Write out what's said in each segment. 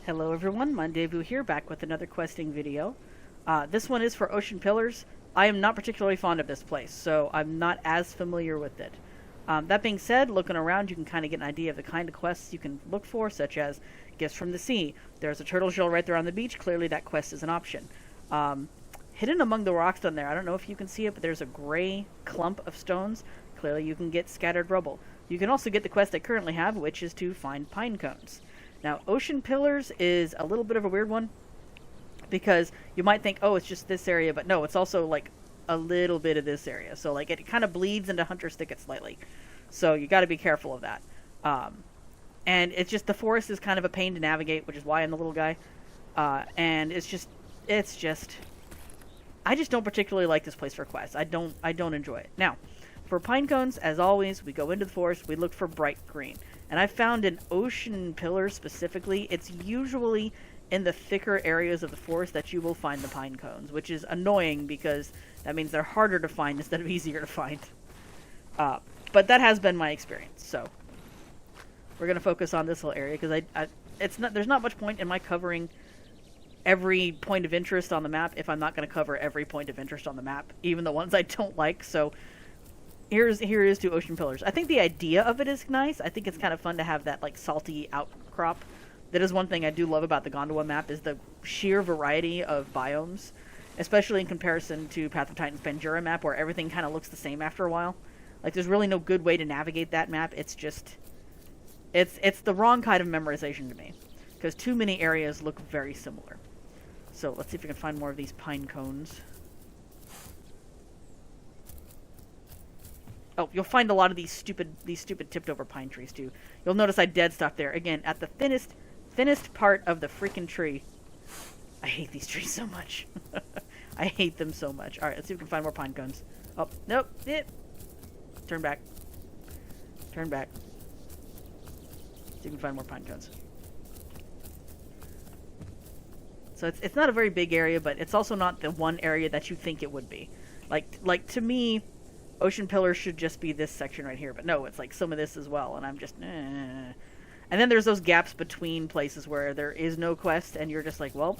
Hello everyone, Mondevu here, back with another questing video. This one is for Ocean Pillars. I am not particularly fond of this place, so I'm not as familiar with it. That being said, looking around you can kind of get an idea of the kind of quests you can look for, such as Gifts from the Sea. There's a turtle shell right there on the beach, clearly that quest is an option. Hidden among the rocks down there, I don't know if you can see it, but there's a gray clump of stones. Clearly you can get scattered rubble. You can also get the quest I currently have, which is to find pine cones. Now, Ocean Pillars is a little bit of a weird one, because you might think, oh, it's just this area, but no, it's also, like, a little bit of this area. So, like, it kind of bleeds into Hunter's Thicket slightly. So, you gotta be careful of that. And it's just, the forest is kind of a pain to navigate, which is why I'm the little guy. And I just don't particularly like this place for quests. I don't enjoy it. Now, for pine cones, as always, we go into the forest, we look for bright green. And I found in Ocean Pillars specifically, it's usually in the thicker areas of the forest that you will find the pine cones, which is annoying because that means they're harder to find instead of easier to find. But that has been my experience, so we're going to focus on this little area because there's not much point in my covering every point of interest on the map if I'm not going to cover every point of interest on the map, even the ones I don't like, so here is to Ocean Pillars. I think the idea of it is nice. I think it's kind of fun to have that, like, salty outcrop. That is one thing I do love about the Gondwana map, is the sheer variety of biomes, especially in comparison to Path of Titan's Panjura map, where everything kind of looks the same after a while. Like, there's really no good way to navigate that map. It's just, it's the wrong kind of memorization to me, because too many areas look very similar. So let's see if we can find more of these pine cones. Oh, you'll find a lot of these stupid tipped over pine trees too. You'll notice I dead stopped there again at the thinnest part of the freaking tree. I hate these trees so much. I hate them so much. All right, let's see if we can find more pine cones. Oh, nope. Turn back. Turn back. See if we can find more pine cones. So it's not a very big area, but it's also not the one area that you think it would be. Like to me, Ocean Pillars should just be this section right here, but no, it's like some of this as well, and I'm just, And then there's those gaps between places where there is no quest, and you're just like, well,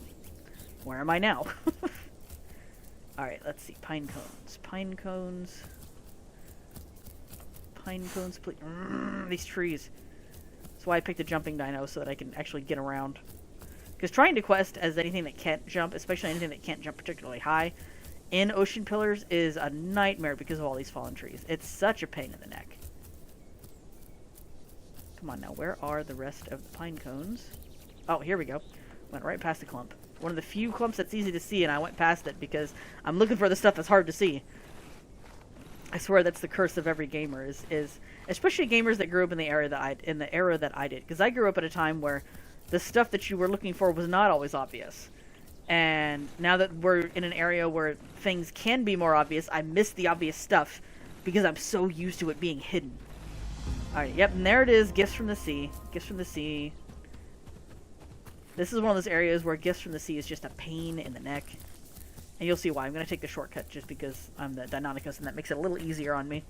where am I now? Alright, let's see, pine cones. Pine cones. Pine cones, please. These trees. That's why I picked a jumping dino, so that I can actually get around. Because trying to quest as anything that can't jump, especially anything that can't jump particularly high, in Ocean Pillars is a nightmare because of all these fallen trees. It's such a pain in the neck. Come on now, where are the rest of the pine cones? Oh, here we go. Went right past the clump. One of the few clumps that's easy to see, and I went past it because I'm looking for the stuff that's hard to see. I swear that's the curse of every gamer, is especially gamers that grew up in the era that I did. Because I grew up at a time where the stuff that you were looking for was not always obvious. And now that we're in an area where things can be more obvious, I miss the obvious stuff because I'm so used to it being hidden. Alright, yep, and there it is, Gifts from the Sea. Gifts from the Sea. This is one of those areas where Gifts from the Sea is just a pain in the neck. And you'll see why. I'm going to take the shortcut just because I'm the Deinonychus, and that makes it a little easier on me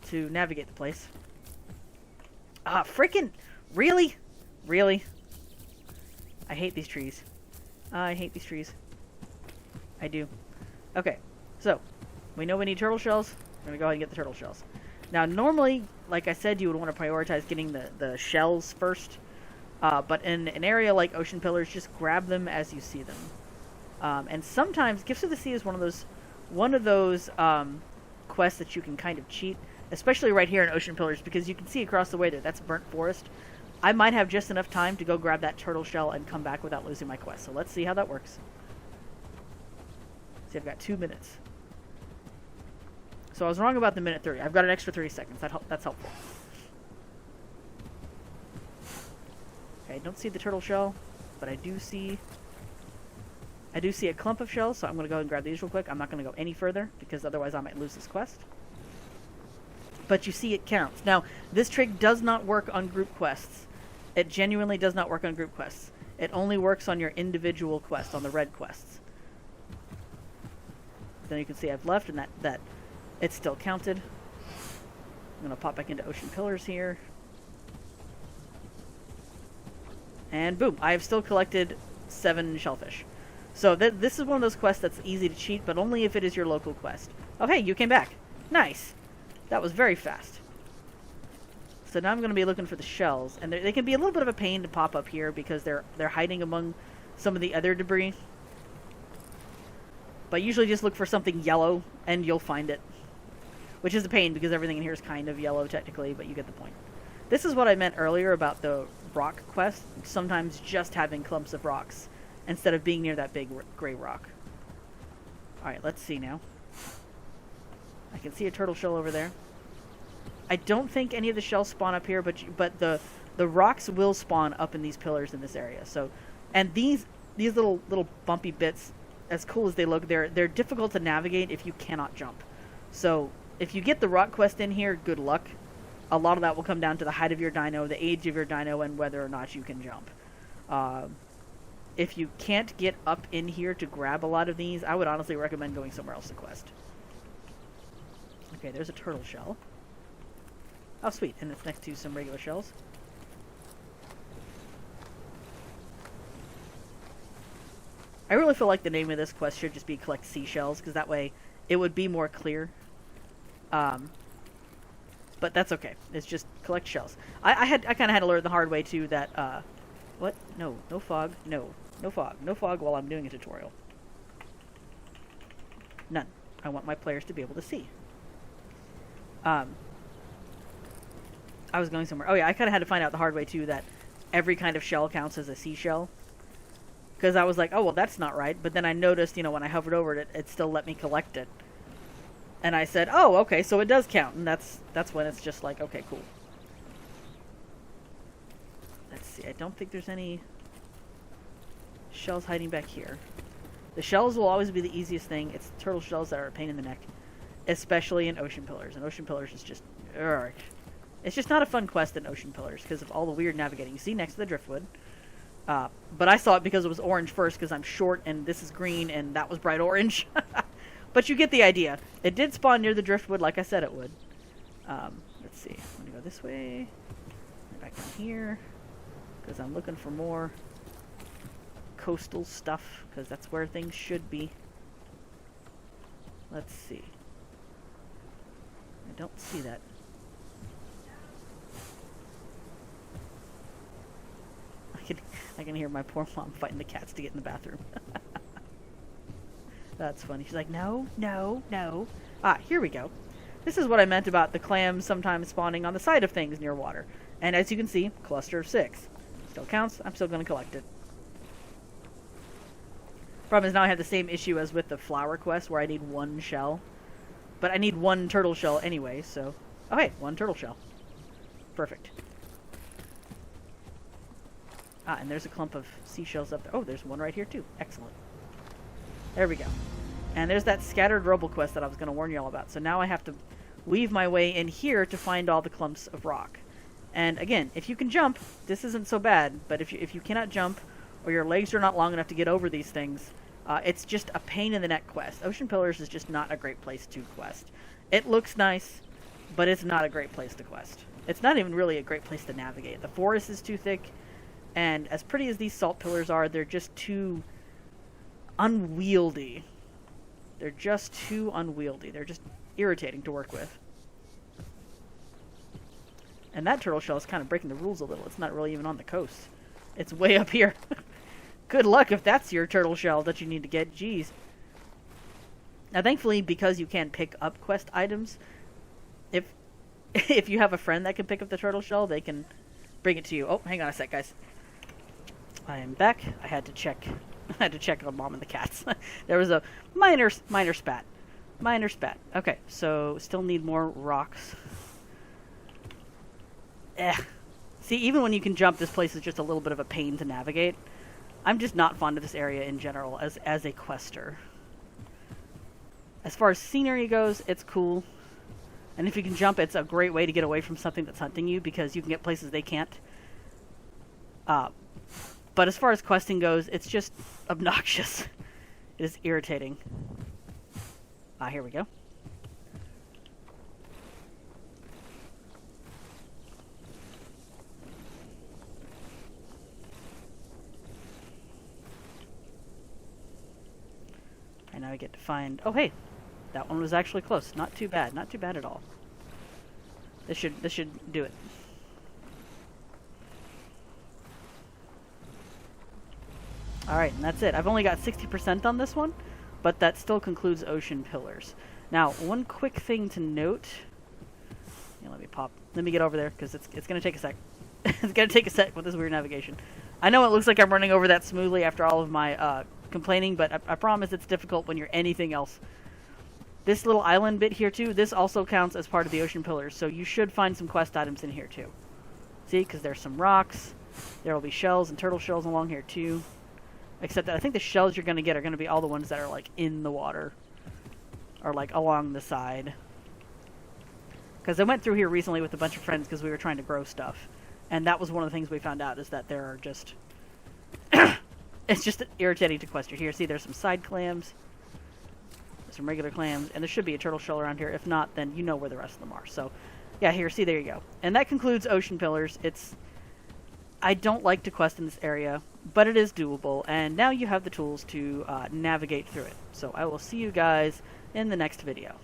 to navigate the place. Frickin'! Really? Really? I hate these trees. I hate these trees. I do. Okay, so we know we need turtle shells. We're gonna go ahead and get the turtle shells. Now, normally, like I said, you would want to prioritize getting the shells first. But in an area like Ocean Pillars, just grab them as you see them. And sometimes Gifts of the Sea is one of those quests that you can kind of cheat, especially right here in Ocean Pillars, because you can see across the way there. That's burnt forest. I might have just enough time to go grab that turtle shell and come back without losing my quest. So let's see how that works. See, I've got 2 minutes. So I was wrong about the minute 30. I've got an extra 30 seconds. That's helpful. Okay, I don't see the turtle shell, but I do see a clump of shells, so I'm going to go and grab these real quick. I'm not going to go any further, because otherwise I might lose this quest. But you see it counts. Now, this trick does not work on group quests. It genuinely does not work on group quests. It only works on your individual quest, on the red quests. Then you can see I've left, and that it's still counted. I'm going to pop back into Ocean Pillars here. And boom, I have still collected 7 shellfish. So this is one of those quests that's easy to cheat, but only if it is your local quest. Oh hey, you came back. Nice. That was very fast. So now I'm going to be looking for the shells, and they can be a little bit of a pain to pop up here because they're hiding among some of the other debris. But usually just look for something yellow, and you'll find it. Which is a pain because everything in here is kind of yellow technically, but you get the point. This is what I meant earlier about the rock quest, sometimes just having clumps of rocks instead of being near that big gray rock. Alright, let's see now. I can see a turtle shell over there. I don't think any of the shells spawn up here, but the rocks will spawn up in these pillars in this area. So, and these little bumpy bits, as cool as they look, they're difficult to navigate if you cannot jump. So if you get the rock quest in here, good luck. A lot of that will come down to the height of your dino, the age of your dino, and whether or not you can jump. If you can't get up in here to grab a lot of these, I would honestly recommend going somewhere else to quest. Okay, there's a turtle shell. Oh, sweet. And it's next to some regular shells. I really feel like the name of this quest should just be collect seashells, because that way it would be more clear. But that's okay. It's just collect shells. I kind of had to learn the hard way, too, that, what? No fog. No fog. No fog while I'm doing a tutorial. None. I want my players to be able to see. I was going somewhere. Oh yeah, I kind of had to find out the hard way too that every kind of shell counts as a seashell. Because I was like, oh well, that's not right. But then I noticed, you know, when I hovered over it, it still let me collect it. And I said, oh, okay, so it does count. And that's when it's just like, okay, cool. Let's see. I don't think there's any shells hiding back here. The shells will always be the easiest thing. It's turtle shells that are a pain in the neck, especially in Ocean Pillars. And Ocean Pillars is just, ugh. It's just not a fun quest in Ocean Pillars because of all the weird navigating. You see next to the driftwood. But I saw it because it was orange first because I'm short and this is green and that was bright orange. But you get the idea. It did spawn near the driftwood like I said it would. Let's see. I'm going to go this way. Back down here. Because I'm looking for more coastal stuff. Because that's where things should be. Let's see. I don't see that. I can hear my poor mom fighting the cats to get in the bathroom. That's funny. She's like, no. Ah, here we go. This is what I meant about the clams sometimes spawning on the side of things near water. And as you can see, cluster of 6. Still counts. I'm still going to collect it. Problem is now I have the same issue as with the flower quest where I need 1 shell. But I need 1 turtle shell anyway, so... Oh, hey, 1 turtle shell. Perfect. Ah, and there's a clump of seashells up there. Oh, there's one right here, too. Excellent. There we go. And there's that scattered rubble quest that I was going to warn you all about. So now I have to weave my way in here to find all the clumps of rock. And again, if you can jump, this isn't so bad. But if you cannot jump, or your legs are not long enough to get over these things, it's just a pain in the neck quest. Ocean Pillars is just not a great place to quest. It looks nice, but it's not a great place to quest. It's not even really a great place to navigate. The forest is too thick. And as pretty as these salt pillars are, they're just too unwieldy. They're just too unwieldy. They're just irritating to work with. And that turtle shell is kind of breaking the rules a little. It's not really even on the coast. It's way up here. Good luck if that's your turtle shell that you need to get. Jeez. Now, thankfully, because you can pick up quest items, if you have a friend that can pick up the turtle shell, they can bring it to you. Oh, hang on a sec, guys. I am back. I had to check on Mom and the cats. There was a minor spat. Minor spat. Okay, so still need more rocks. See, even when you can jump, this place is just a little bit of a pain to navigate. I'm just not fond of this area in general as a quester. As far as scenery goes, it's cool. And if you can jump, it's a great way to get away from something that's hunting you because you can get places they can't. But as far as questing goes, it's just obnoxious. It is irritating. Ah, here we go. now we get to find... Oh, hey! That one was actually close. Not too bad. Not too bad at all. This should do it. Alright, and that's it. I've only got 60% on this one, but that still concludes Ocean Pillars. Now, one quick thing to note... Yeah, let me get over there, because it's going to take a sec. It's going to take a sec with this weird navigation. I know it looks like I'm running over that smoothly after all of my complaining, but I promise it's difficult when you're anything else. This little island bit here, too, this also counts as part of the Ocean Pillars, so you should find some quest items in here, too. See, because there's some rocks. There will be shells and turtle shells along here, too. Except that I think the shells you're going to get are going to be all the ones that are, like, in the water. Or, like, along the side. Because I went through here recently with a bunch of friends because we were trying to grow stuff. And that was one of the things we found out, is that there are just... it's just irritating to quest here. See, there's some side clams. Some regular clams. And there should be a turtle shell around here. If not, then you know where the rest of them are. So, yeah, here, see, there you go. And that concludes Ocean Pillars. I don't like to quest in this area, but it is doable. And now you have the tools to navigate through it. So I will see you guys in the next video.